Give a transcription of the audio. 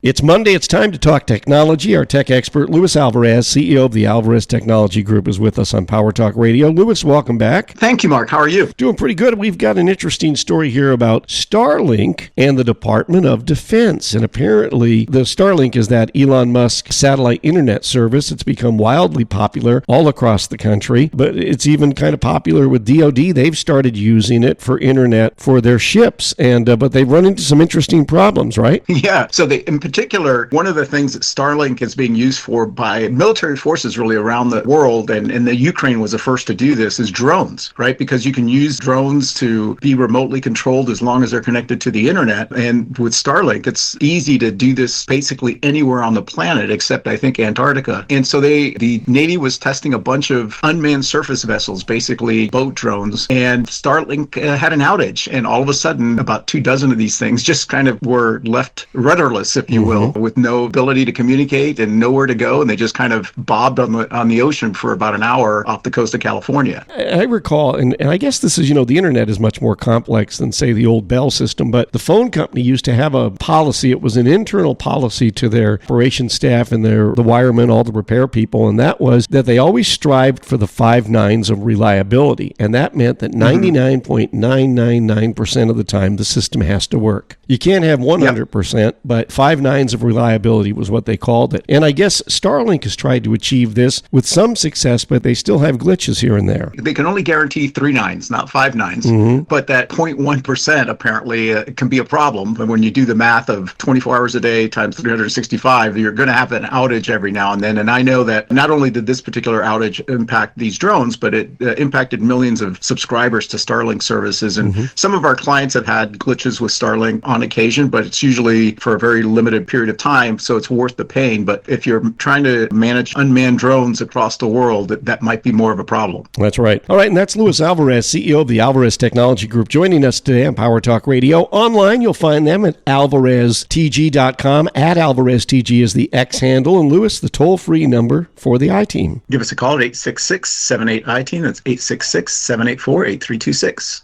It's Monday. It's time to talk technology. Our tech expert, Luis Alvarez, CEO of the Alvarez Technology Group, is with us on Power Talk Radio. Luis, welcome back. Thank you, Mark. How are you? Doing pretty good. We've got an interesting story here about Starlink and the Department of Defense. And apparently, the Starlink is that Elon Musk satellite internet service. It's become wildly popular all across the country, but it's even kind of popular with DoD. They've started using it for internet for their ships, but they've run into some interesting problems, right? Yeah. So in particular, one of the things that Starlink is being used for by military forces really around the world, and the Ukraine was the first to do this, is drones, right? Because you can use drones to be remotely controlled as long as they're connected to the internet. And with Starlink, it's easy to do this basically anywhere on the planet, except I think Antarctica. And so the Navy was testing a bunch of unmanned surface vessels, basically boat drones, and Starlink had an outage. And all of a sudden, about 24 of these things just kind of were left rudderless, if you will, with no ability to communicate and nowhere to go, and they just kind of bobbed on the ocean for about an hour off the coast of California. I recall, and I guess this is, the internet is much more complex than, say, the old Bell system, but the phone company used to have a policy. It was an internal policy to their operations staff and the wiremen, all the repair people, and that was that they always strived for the 5 nines of reliability, and that meant that 99.999% of the time the system has to work. You can't have 100%, but 5 nines of reliability was what they called it. And I guess Starlink has tried to achieve this with some success, but they still have glitches here and there. They can only guarantee 3 nines, not 5 nines. But that 0.1% apparently can be a problem. And when you do the math of 24 hours a day times 365, you're going to have an outage every now and then. And I know that not only did this particular outage impact these drones, but it impacted millions of subscribers to Starlink services. And some of our clients have had glitches with Starlink on occasion, but it's usually for a very limited period of time, so it's worth the pain. But if you're trying to manage unmanned drones across the world, that might be more of a problem. That's right. All right, and that's Luis Alvarez, CEO of the Alvarez Technology Group, joining us today on Power Talk Radio. Online, you'll find them at alvareztg.com. At AlvarezTG is the X handle, and Luis, the toll-free number for the I-Team. Give us a call at 866-78-I-Team. That's 866-784-8326.